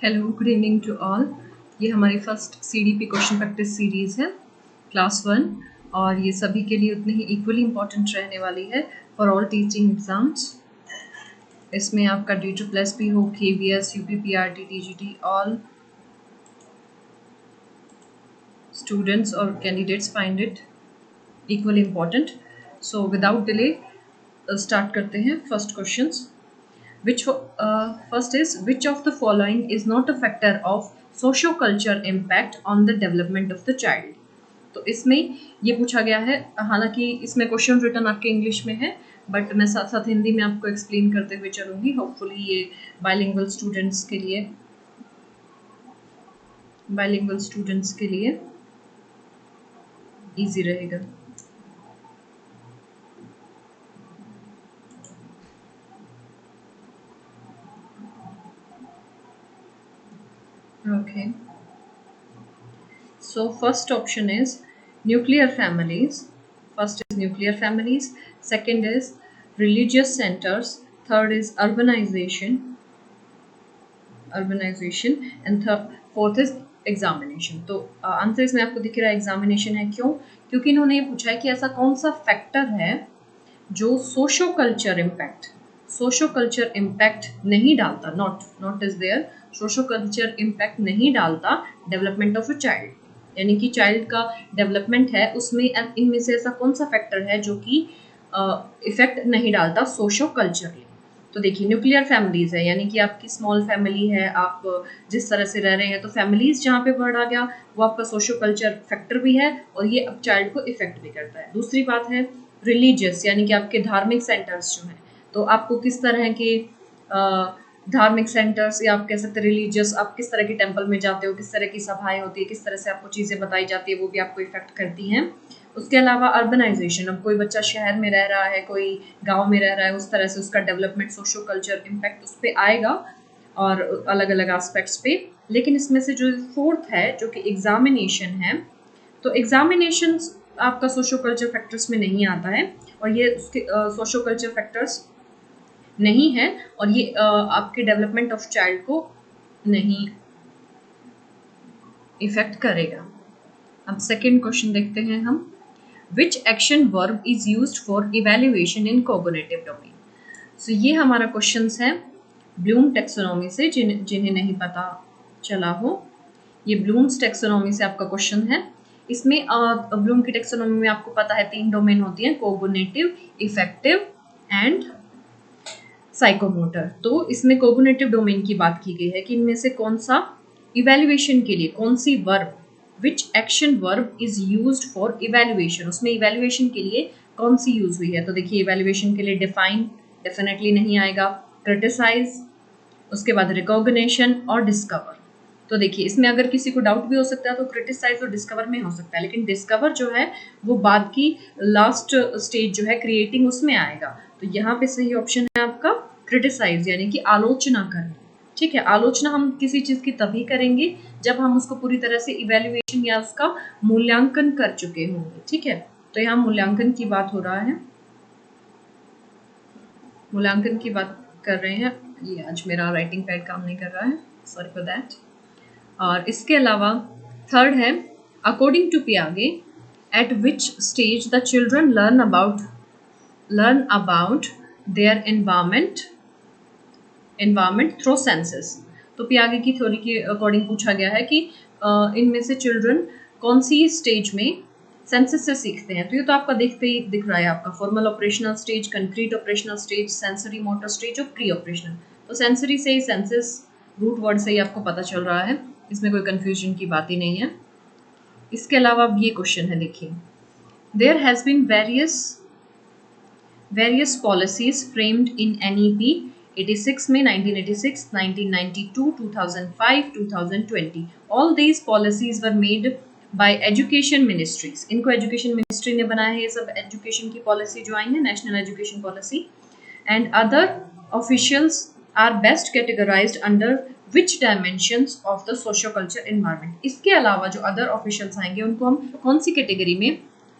Hello, good evening to all. ये हमारी first CDP question practice series है class 1 और ये सभी के लिए उतनी ही इक्वली इम्पॉर्टेंट रहने वाली है फॉर ऑल टीचिंग एग्ज़ाम्स। इसमें आपका D++ हो, KVS, UP, PRT, TGT, all students और candidates find it equally important. So without delay start करते हैं first questions. First is which of the following is not a factor of socio-culture impact on the development of the child? तो इसमें ये पूछा गया है, हालांकि इसमें क्वेश्चन रिटर्न आपके इंग्लिश में है बट मैं साथ साथ हिंदी में आपको एक्सप्लेन करते हुए चलूँगी। होपफुली ये बाइलिंगुअल स्टूडेंट्स के लिए इजी रहेगा। Okay. So first option is nuclear families. First is nuclear families. Second is religious centers. Third is urbanization, and fourth is examination. तो आंसर इसमें आपको दिख रहा है एग्जामिनेशन है। क्यों? क्योंकि इन्होंने ये पूछा है कि ऐसा कौन सा फैक्टर है जो सोशो कल्चर इम्पैक्ट नहीं डालता, not is there, socio culture impact नहीं डालता डेवलपमेंट ऑफ अ चाइल्ड, यानी कि चाइल्ड का डेवलपमेंट है उसमें इनमें से ऐसा कौन सा फैक्टर है जो कि इफेक्ट नहीं डालता सोशो कल्चरली। तो देखिए न्यूक्लियर फैमिलीज है, यानी कि आपकी स्मॉल फैमिली है, आप जिस तरह से रह रहे हैं, तो फैमिलीज जहाँ पे बढ़ आ गया वो आपका सोशो कल्चर फैक्टर भी है और ये अब चाइल्ड को इफेक्ट भी करता है। दूसरी बात है रिलीजियस, यानी कि आपके धार्मिक सेंटर्स जो हैं, तो आपको किस तरह के धार्मिक सेंटर्स या आप कह सकते हैं रिलीजियस, आप किस तरह के टेम्पल में जाते हो, किस तरह की सभाएं होती है, किस तरह से आपको चीज़ें बताई जाती है, वो भी आपको इफेक्ट करती हैं। उसके अलावा अर्बनाइजेशन, अब कोई बच्चा शहर में रह रहा है, कोई गांव में रह रहा है, उस तरह से उसका डेवलपमेंट सोशो कल्चर इम्पैक्ट उस पर आएगा और अलग अलग एस्पेक्ट्स पे। लेकिन इसमें से जो फोर्थ है जो कि एग्जामिनेशन है, तो एग्जामिनेशन आपका सोशो कल्चर फैक्टर्स में नहीं आता है और ये उसके सोशो कल्चर फैक्टर्स नहीं है और ये आपके डेवलपमेंट ऑफ चाइल्ड को नहीं इफेक्ट करेगा। अब सेकेंड क्वेश्चन देखते हैं हम। Which action verb is used for evaluation in cognitive domain? So ये हमारा क्वेश्चंस है ब्लूम टेक्सोनॉमी से, जिन्हें नहीं पता चला हो, ये ब्लूम्स टेक्सोनॉमी से आपका क्वेश्चन है। इसमें ब्लूम की टेक्सोनॉमी में आपको पता है 3 डोमेन होती हैं, कोग्निटिव, इफेक्टिव एंड साइकोमोटर। तो इसमें कोग्निटिव डोमेन की बात की गई है कि इनमें से कौन सा इवैल्यूएशन के लिए कौन सी verb, which action verb is used for evaluation, उसमें इवैल्यूएशन के लिए कौन सी यूज हुई है। तो देखिए इवैल्यूएशन के लिए डिफाइन डेफिनेटली नहीं आएगा, क्रिटिसाइज, उसके बाद रिकॉग्निशन और डिस्कवर। तो देखिए इसमें अगर किसी को डाउट भी हो सकता है तो क्रिटिसाइज और डिस्कवर में हो सकता है, लेकिन डिस्कवर जो है वो बाद की लास्ट स्टेज जो है क्रिएटिंग, उसमें आएगा। तो यहाँ पे सही ऑप्शन है आपका क्रिटिसाइज, यानी कि आलोचना करना। ठीक है, आलोचना हम किसी चीज की तभी करेंगे जब हम उसको पूरी तरह से इवैल्यूएशन या उसका मूल्यांकन कर चुके होंगे। ठीक है, तो यहाँ मूल्यांकन की बात हो रहा है, मूल्यांकन की बात कर रहे हैं। ये आज मेरा राइटिंग पैड काम नहीं कर रहा है, सॉरी फॉर दैट। और इसके अलावा थर्ड है according to Piaget, at which stage the children learn about their environment through senses. तो पियागे की थ्योरी के अकॉर्डिंग पूछा गया है कि इनमें से चिल्ड्रन कौन सी स्टेज में सेंसेस से सीखते हैं। तो ये तो आपका देखते ही दिख रहा है, आपका formal operational stage, concrete operational stage, sensory motor stage और प्री ऑपरेशनल। तो सेंसरी से ही, सेंसेस रूट वर्ड से ही आपको पता चल रहा है, इसमें कोई कंफ्यूजन की बात ही नहीं है। इसके अलावा अब ये क्वेश्चन है, देखिए there has been various policies framed in NEP 86 में, 1986, 1992, 2005, 2020. All these policies were made by education ministries. इनको एजुकेशन मिनिस्ट्री ने बनाया है, ये सब एजुकेशन की पॉलिसी जो आई है, national education policy. And other officials are best categorized under which dimensions of the socio culture environment. इसके अलावा जो अदर ऑफिशियल्स आएंगे उनको हम कौन सी कैटेगरी में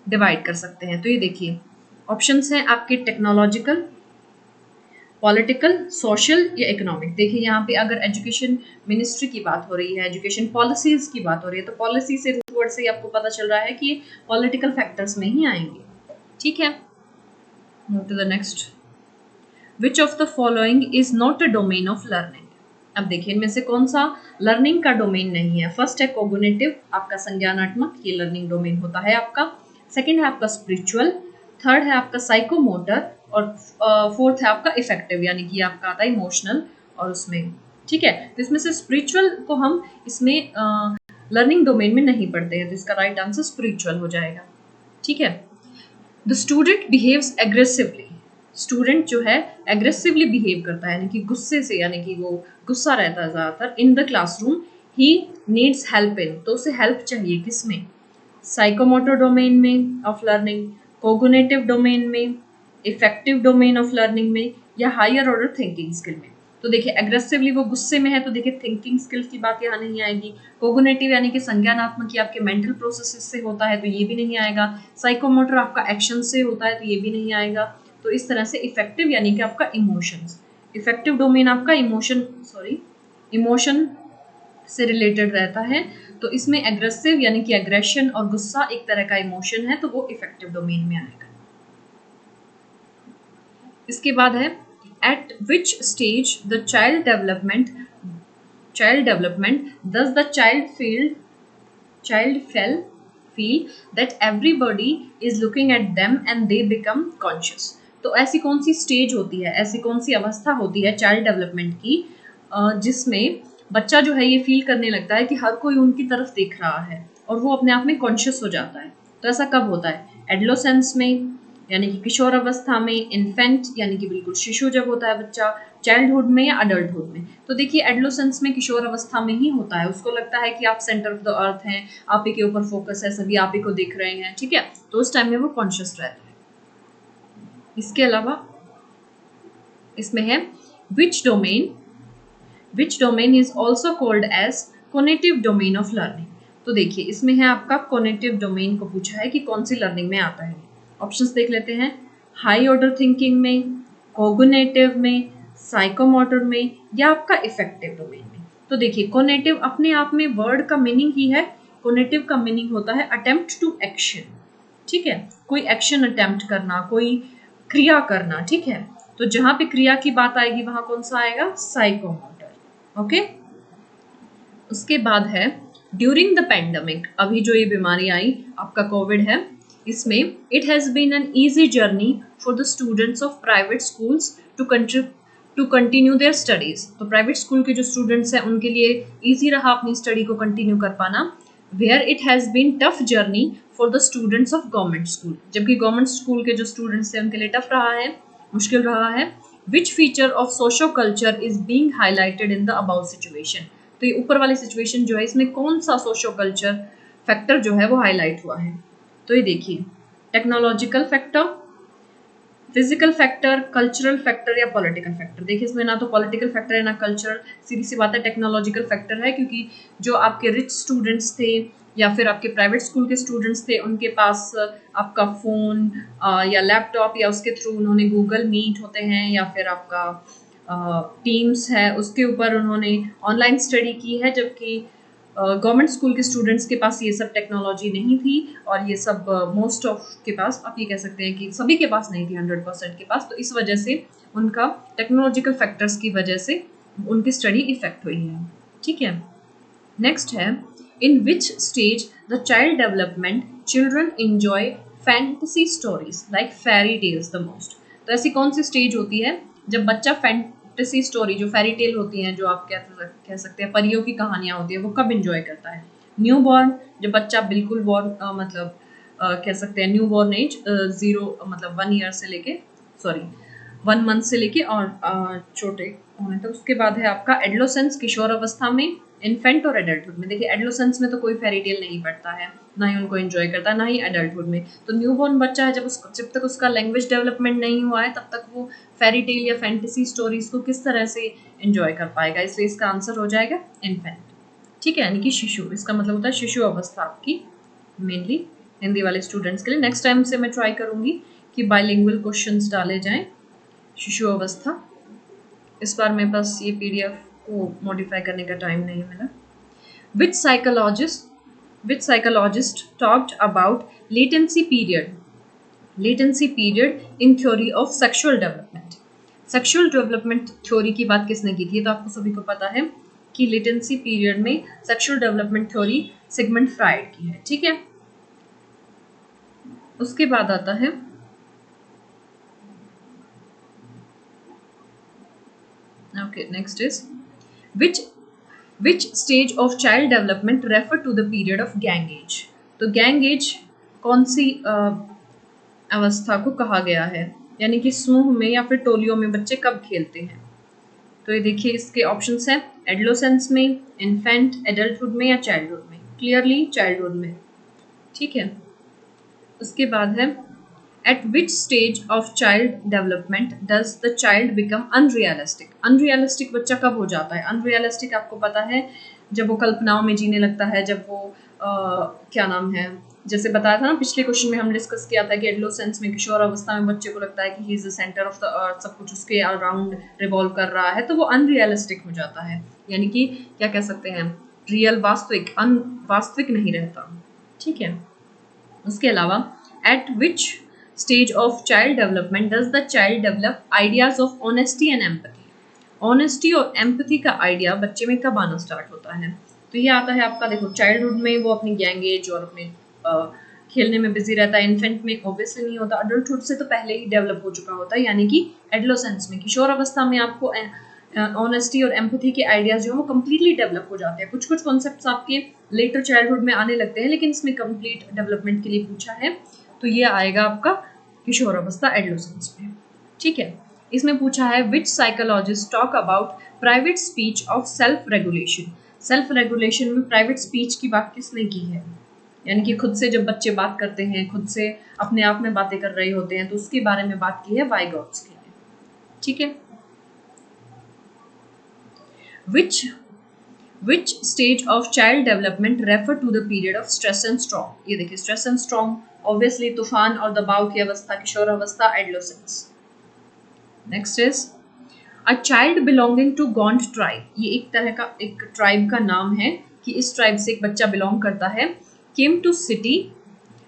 डिवाइड कर सकते हैं। तो ये देखिए ऑप्शंस हैं आपके टेक्नोलॉजिकल, पॉलिटिकल, सोशल या इकोनॉमिक। देखिए यहाँ पे अगर एजुकेशन मिनिस्ट्री की बात हो रही है, एजुकेशन पॉलिसीज की बात हो रही है, तो पॉलिसी से रूट वर्ड से ही आपको पता चल रहा है कि ये पॉलिटिकल फैक्टर्स में ही आएंगे। ठीक है, move to the next. Which of the following is not a domain of learning. अब देखिए इनमें से कौन सा लर्निंग का डोमेन नहीं है। फर्स्ट है कोग्निटिव, आपका संज्ञानात्मक, ये लर्निंग डोमेन होता है आपका। सेकंड है आपका स्पिरिचुअल, थर्ड है आपका साइकोमोटर, और फोर्थ है आपका इफेक्टिव, यानी कि आपका आता है इमोशनल और उसमें। ठीक है, तो इसमें से स्पिरिचुअल को हम इसमें लर्निंग डोमेन में नहीं पढ़ते हैं, तो इसका राइट आंसर स्पिरिचुअल हो जाएगा। ठीक है, the student behaves aggressively. Student जो है एग्रेसिवली बिहेव करता है, यानी कि गुस्से से, यानी कि वो गुस्सा रहता है ज़्यादातर। In the classroom he needs help in, तो उसे हेल्प चाहिए किसमें? साइकोमोटर डोमेन में ऑफ लर्निंग, कोग्निटिव डोमेन में, इफेक्टिव डोमेन ऑफ लर्निंग में, या हायर ऑर्डर थिंकिंग स्किल में। तो देखिए एग्रेसिवली वो गुस्से में है, तो देखिए थिंकिंग स्किल्स की बात यहाँ नहीं आएगी। कोग्निटिव यानी कि संज्ञानात्मक, आपके मेंटल प्रोसेसेस से होता है, तो ये भी नहीं आएगा। साइकोमोटर आपका एक्शन से होता है, तो ये भी नहीं आएगा। तो इस तरह से इफेक्टिव यानी कि आपका इमोशंस, इफेक्टिव डोमेन आपका इमोशन से रिलेटेड रहता है। तो इसमें एग्रेसिव यानी कि एग्रेशन और गुस्सा एक तरह का इमोशन है, तो वो इफेक्टिव डोमेन में आएगा। इसके बाद है eight which stage the child development does the child feel that everybody is looking at them and they become conscious। तो ऐसी कौन सी स्टेज होती है, ऐसी कौन सी अवस्था होती है चाइल्ड डेवलपमेंट की, जिसमें बच्चा जो है ये फील करने लगता है कि हर कोई उनकी तरफ देख रहा है और वो अपने आप में कॉन्शियस हो जाता है। तो ऐसा कब होता है? एडोलेसेंस में, यानी कि किशोर अवस्था में, इन्फेंट यानी कि बिल्कुल शिशु जब होता है बच्चा, चाइल्डहुड में या अडल्टहुड में। तो देखिए एडोलेसेंस में, किशोर अवस्था में ही होता है। उसको लगता है कि आप सेंटर ऑफ द अर्थ हैं, आप ही के ऊपर फोकस है, सभी आप ही को देख रहे हैं। ठीक है, तो उस टाइम में वो कॉन्शियस रहता है। इसके अलावा इसमें है which domain is also called as conative domain of learning. तो देखिए इसमें है आपका कोनेटिव डोमेन को पूछा है कि कौन सी लर्निंग में आता है। ऑप्शंस देख लेते हैं, हाई ऑर्डर थिंकिंग में, कोग्निटिव में, साइकोमोटर में, या आपका इफेक्टिव डोमेन में। तो देखिए कोनेटिव अपने आप में वर्ड का मीनिंग ही है। कोनेटिव का मीनिंग होता है अटेम्प्ट टू एक्शन। ठीक है, कोई एक्शन अटेम्प्ट करना, कोई क्रिया करना। ठीक है, तो जहां पे क्रिया की बात आएगी वहां कौन सा आएगा? साइकोमोटर। ओके, उसके बाद है ड्यूरिंग द पेंडेमिक, अभी जो ये बीमारी आई आपका कोविड है, इसमें it has been an easy journey for the students of private schools to continue their studies. तो प्राइवेट स्कूल के जो स्टूडेंट्स हैं उनके लिए ईजी रहा अपनी स्टडी को कंटिन्यू कर पाना। Where it has been tough journey for the students of government school, जबकि गवर्नमेंट स्कूल के जो स्टूडेंट्स हैं उनके लिए टफ रहा है, मुश्किल रहा है। Which feature of socio culture is being highlighted in the about situation. तो ये ऊपर वाली सिचुएशन जो है इसमें कौन सा सोशो कल्चर फैक्टर जो है वो हाईलाइट हुआ है? तो ये देखिए technological factor, physical factor, cultural factor या पॉलिटिकल फैक्टर। देखिए इसमें ना तो पॉलिटिकल फैक्टर है ना कल्चरल, सीधी सी बात है टेक्नोलॉजिकल फैक्टर है, क्योंकि जो आपके रिच स्टूडेंट्स थे या फिर आपके प्राइवेट स्कूल के स्टूडेंट्स थे उनके पास आपका फ़ोन या लैपटॉप या उसके थ्रू उन्होंने गूगल मीट होते हैं या फिर आपका टीम्स है उसके ऊपर उन्होंने ऑनलाइन स्टडी की है, जबकि गवर्नमेंट स्कूल के स्टूडेंट्स के पास ये सब टेक्नोलॉजी नहीं थी और ये सब मोस्ट ऑफ के पास, आप ये कह सकते हैं कि सभी के पास नहीं थी, 100% के पास। तो इस वजह से उनका टेक्नोलॉजिकल फैक्टर्स की वजह से उनकी स्टडी इफेक्ट हुई है। ठीक है, नेक्स्ट है in which stage the child development children enjoy fantasy stories like fairy tales the most. तो ऐसी कौन सी स्टेज होती है जब बच्चा फैंटेसी स्टोरी, जो फेरी टेल होती हैं, जो आप कह सकते हैं परियों की कहानियाँ होती है, वो कब इंजॉय करता है? न्यू बॉर्न, जब बच्चा बिल्कुल बॉर्न मतलब कह सकते हैं न्यू बॉर्न एज 0 मतलब 1 ईयर से लेके 1 मंथ से लेके और छोटे होने तक। उसके बाद है आपका एडोलेसेंस, किशोर अवस्था में, इन्फेंट और एडल्टहुड में। देखिए एडोलेसेंस में तो कोई फेरी टेल नहीं पढ़ता है, ना ही उनको एंजॉय करता है, ना ही एडल्टहुड में। तो न्यूबॉर्न बच्चा है जब तक उसका लैंग्वेज डेवलपमेंट नहीं हुआ है तब तक वो फेरी टेल या फैंटेसी स्टोरीज को किस तरह से एंजॉय कर पाएगा, इसलिए इसका आंसर हो जाएगा इन्फेंट। ठीक है, यानी कि शिशु, इसका मतलब होता है शिशु अवस्था आपकी, मेनली हिंदी वाले स्टूडेंट्स के लिए। नेक्स्ट टाइम से मैं ट्राई करूंगी कि बाइलिंगुअल क्वेश्चंस डाले जाएं। शिशु अवस्था इस बार मेरे पास ये पीडीएफ को मॉडिफाई करने का टाइम नहीं मिला। Which psychologist talked about latency period in theory of sexual development? Sexual development theory की बात किसने की थी? तो आपको सभी को पता है कि latency period में sexual development theory Sigmund Freud की है, ठीक है। उसके बाद आता है okay, next is which stage of child development refer to the period of gang age? तो gang age कौन सी अवस्था को कहा गया है, यानी कि समूह में या फिर टोलियों में बच्चे कब खेलते हैं? तो ये देखिए इसके ऑप्शंस हैं एडोलेसेंस में, इन्फेंट, एडल्टहुड में या चाइल्डहुड में। क्लियरली चाइल्डहुड में, ठीक है। उसके बाद है eight which stage of child development does the child become unrealistic? Unrealistic बच्चा कब हो जाता है? अनरियलिस्टिक आपको पता है जब वो कल्पनाओं में जीने लगता है, जब वो क्या नाम है, जैसे बताया था ना पिछले क्वेश्चन में हम डिस्कस किया था कि एडोलेसेंस में, किशोर अवस्था में बच्चे को लगता है कि he is the centre of the earth, सब कुछ उसके अराउंड रिवॉल्व कर रहा है, तो वो अनरियलिस्टिक हो जाता है, यानी कि क्या कह सकते हैं, रियल, वास्तविक नहीं रहता, ठीक है। उसके अलावा eight which stage of child development does the child develop ideas of honesty and empathy? Honesty और एम्पैथी का आइडिया बच्चे में कब आना स्टार्ट होता है? तो ये आता है आपका, देखो चाइल्डहुड में वो अपनी गैंग एज और अपने खेलने में बिजी रहता है, इन्फेंट में ऑब्वियसली नहीं होता, अडल्टहुड से तो पहले ही डेवलप हो चुका होता है, यानी कि एडोलेसेंस में, किशोर अवस्था में आपको ऑनेस्टी और एम्पैथी के आइडियाज जो है वो कम्प्लीटली डेवलप हो जाते हैं। कुछ कुछ कॉन्सेप्ट्स आपके लेटर चाइल्डहुड में आने लगते हैं, लेकिन इसमें कंप्लीट डेवलपमेंट के लिए पूछा है, तो ये आएगा आपका किशोर अवस्था एडोलेसेंस में, ठीक है। इसमें पूछा है which psychologist talk about private speech of self regulation? Self regulation में प्राइवेट स्पीच की बात किसने की है, यानी कि खुद से जब बच्चे बात करते हैं, खुद से अपने आप में बातें कर रहे होते हैं, तो उसके बारे में बात की है वाइगॉट्स्की ने, ठीक है। Which stage of child development refer to the period of stress and storm? ये देखिए स्ट्रेस एंड स्टॉर्म, ऑब्वियसली तूफान और दबाव की अवस्था, किशोर अवस्था, adolescence. Next is a child belonging to Gond tribe, ये एक तरह का एक ट्राइब का नाम है कि इस ट्राइब से एक बच्चा बिलोंग करता है, came to city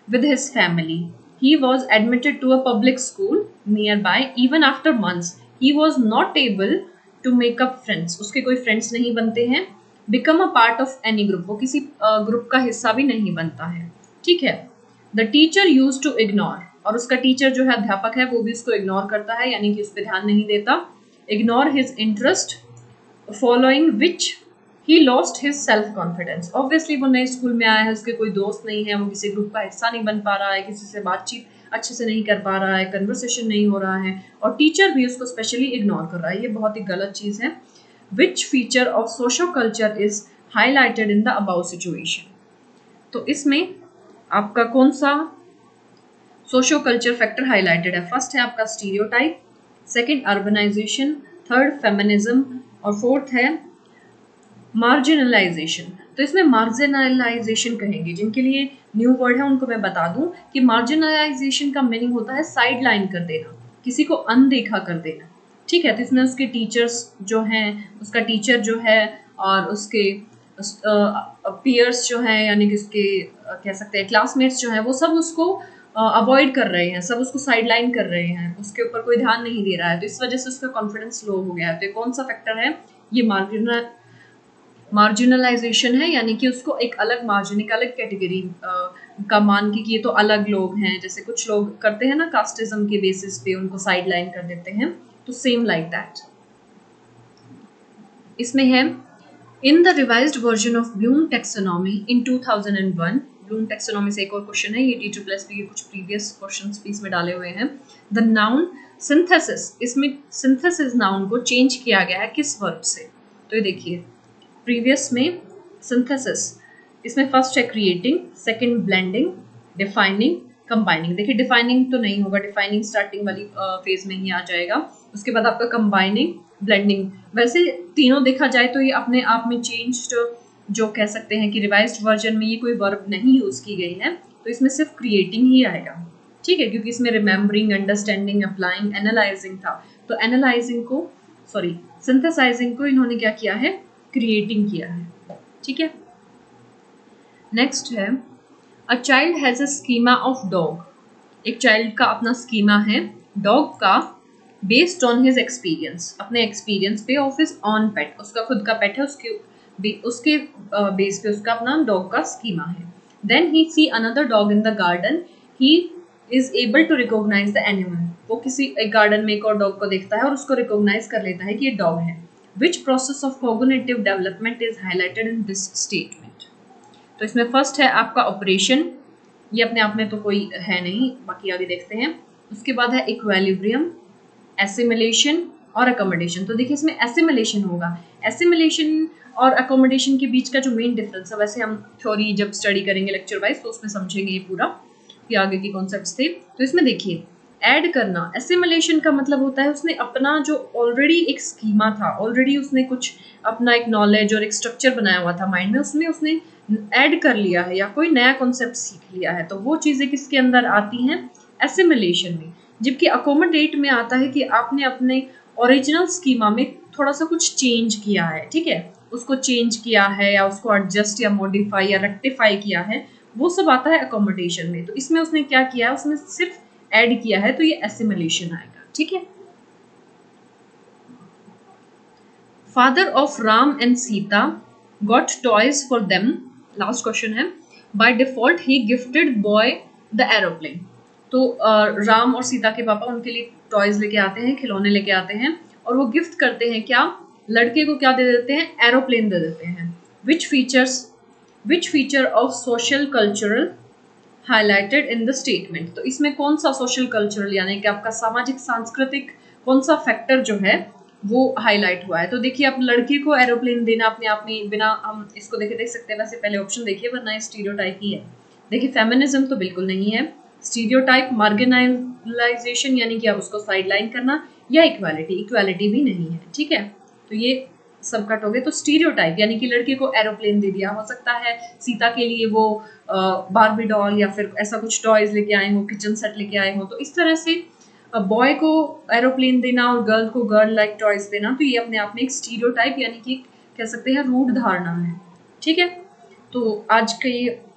with his family. He was admitted to a public school nearby. Even after months, he was not able to make up friends. उसके कोई फ्रेंड्स नहीं बनते हैं। Become a part of any group, वो किसी group का हिस्सा भी नहीं बनता है, ठीक है। The teacher used to ignore, और उसका टीचर जो है अध्यापक है वो भी उसको इग्नोर करता है, यानी कि उस पर ध्यान नहीं देता। Ignore his interest, following which he lost his self confidence. Obviously वो नए स्कूल में आया है, उसके कोई दोस्त नहीं है, वो किसी ग्रुप का हिस्सा नहीं बन पा रहा है, किसी से बातचीत अच्छे से नहीं कर पा रहा है, कन्वर्सेशन नहीं हो रहा है, और टीचर भी उसको स्पेशली इग्नोर कर रहा है, ये बहुत ही गलत चीज़ है। Which feature of social culture is highlighted in the above situation? तो इसमें आपका कौन सा सोशो कल्चर फैक्टर हाईलाइटेड है? फर्स्ट है आपका stereotype, second urbanization, third feminism, और फोर्थ है मार्जिनलाइजेशन। तो इसमें मार्जिनलाइजेशन कहेंगे, जिनके लिए न्यू वर्ड है उनको मैं बता दूं कि मार्जिनलाइजेशन का मीनिंग होता है साइड लाइन कर देना, किसी को अनदेखा कर देना, ठीक है। तो इसमें उसके टीचर्स जो हैं, उसका टीचर जो है और उसके पीयर्स जो हैं, यानी कि उसके कह सकते हैं क्लासमेट्स जो हैं, वो सब उसको अवॉइड कर रहे हैं, सब उसको साइड लाइन कर रहे हैं, उसके ऊपर कोई ध्यान नहीं दे रहा है, तो इस वजह से उसका कॉन्फिडेंस लो हो गया है। तो ये कौन सा फैक्टर है? ये मार्जिनलाइजेशन है, यानी कि उसको एक अलग मार्जिन, एक अलग कैटेगरी का मान के कि ये तो अलग लोग हैं, जैसे कुछ लोग करते हैं ना कास्टिज्म के बेसिस पे उनको साइड लाइन कर देते हैं, तो सेम लाइक दैट। इसमें है in the revised version of Bloom taxonomy in 2001, Bloom taxonomy से एक और क्वेश्चन है, ये DSSB के कुछ प्रीवियस क्वेश्चंस भी इसमें डाले हुए हैं। द नाउन सिंथेसिस, इसमें सिंथेसिस नाउन को चेंज किया गया है किस वर्ब से? तो ये देखिए प्रीवियस में सिंथेसिस, इसमें फर्स्ट है creating, second blending, defining, combining. देखिए डिफाइनिंग तो नहीं होगा, डिफाइनिंग स्टार्टिंग वाली फेज में ही आ जाएगा। उसके बाद आपका कंबाइनिंग, ब्लेंडिंग। वैसे तीनों देखा जाए तो ये अपने आप में चेंज्ड, जो कह सकते हैं कि रिवाइज्ड वर्जन में ये कोई वर्ब नहीं यूज की गई है, तो इसमें सिर्फ क्रिएटिंग ही आएगा, ठीक है, क्योंकि इसमें रिमेम्बरिंग, अंडरस्टैंडिंग, अप्लाइंग, एनालाइजिंग था, तो एनालाइजिंग को सिंथेसाइजिंग को इन्होंने क्या किया है, क्रिएटिंग किया है, ठीक है। नेक्स्ट है a child has a schema of dog, एक चाइल्ड का अपना स्कीमा है डॉग का, बेस्ड ऑन हिज एक्सपीरियंस, अपने एक्सपीरियंस पे, ऑफ हिज ऑन पेट, उसका खुद का पेट है, उसके बेस पे उसका अपना डॉग का स्कीमा है। Then he see another dog in the garden, he is able to recognise the animal, वो किसी एक गार्डन में एक और डॉग को देखता है और उसको रिकॉग्नाइज कर लेता है कि ये डॉग है। Which process of cognitive development is highlighted in this statement. तो इसमें फर्स्ट है आपका ऑपरेशन, ये अपने आप में तो कोई है नहीं, बाकी आगे देखते हैं। उसके बाद है इक्विलिब्रियम, एसिमिलेशन और अकोमोडेशन। तो देखिए इसमें एसिमिलेशन होगा, एसिमिलेशन और अकोमोडेशन के बीच का जो मेन डिफरेंस है, वैसे हम थ्योरी जब स्टडी करेंगे लेक्चर वाइज तो उसमें समझेंगे ये पूरा कि आगे के कॉन्सेप्ट्स थे। तो इसमें देखिए ऐड करना, एसिमिलेशन का मतलब होता है उसने अपना जो ऑलरेडी एक स्कीमा था, ऑलरेडी उसने कुछ अपना एक नॉलेज और एक स्ट्रक्चर बनाया हुआ था माइंड में, उसमें उसने ऐड कर लिया है या कोई नया कॉन्सेप्ट सीख लिया है, तो वो चीज़ें किसके अंदर आती हैं, एसिमिलेशन में। जबकि अकोमोडेट में आता है कि आपने अपने ओरिजिनल स्कीमा में थोड़ा सा कुछ चेंज किया है, ठीक है, उसको चेंज किया है या उसको एडजस्ट या मॉडिफाई या रेक्टिफाई किया है, वो सब आता है अकोमोडेशन में। तो इसमें उसने क्या किया है, उसने सिर्फ ऐड किया है, तो ये एसिमिलेशन आएगा, ठीक है। Father of Ram and Sita got toys for them, last question है, by default he gifted boy the aeroplane. तो राम और सीता के पापा उनके लिए टॉयज लेके आते हैं, खिलौने लेके आते हैं, और वो गिफ्ट करते हैं क्या, लड़के को क्या दे देते हैं, एरोप्लेन दे देते हैं। Which feature of social cultural highlighted in the statement. तो इसमें कौन सा सोशल कल्चरल यानी कि आपका सामाजिक सांस्कृतिक कौन सा फैक्टर जो है वो हाईलाइट हुआ है। तो देखिए आप लड़के को एरोप्लेन देना अपने आप में बिना, हम इसको देख सकते हैं, वैसे पहले ऑप्शन देखिए वरना ये स्टीरियोटाइप ही है। देखिए फेमिनिज्म तो बिल्कुल नहीं है, स्टीरियोटाइप, मार्जिनालाइजेशन यानी कि आप उसको साइडलाइन करना, या इक्वालिटी भी नहीं है, ठीक है। तो ये सब कट हो गए। तो स्टीरियोटाइप यानी कि लड़के को एरोप्लेन दे दिया, हो सकता है सीता के लिए वो बारबी डॉल या फिर ऐसा कुछ टॉयज लेके आए हो, किचन सेट लेके आए हो, तो इस तरह से बॉय को एरोप्लेन देना और गर्ल को गर्ल लाइक टॉयज देना, तो ये अपने आप में एक स्टीरियोटाइप यानी कि कह सकते हैं रूढ़ धारणा है, ठीक है। तो आज के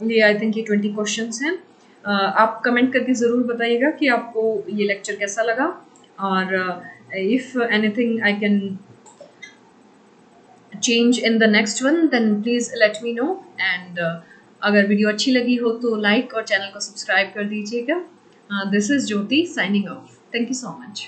लिए आई थिंक ये 20 क्वेश्चंस हैं। आप कमेंट करके ज़रूर बताइएगा कि आपको ये लेक्चर कैसा लगा, और if anything I can change in the next one then please let me know, and अगर वीडियो अच्छी लगी हो तो लाइक और चैनल को सब्सक्राइब कर दीजिएगा। This is Jyoti signing off, thank you so much.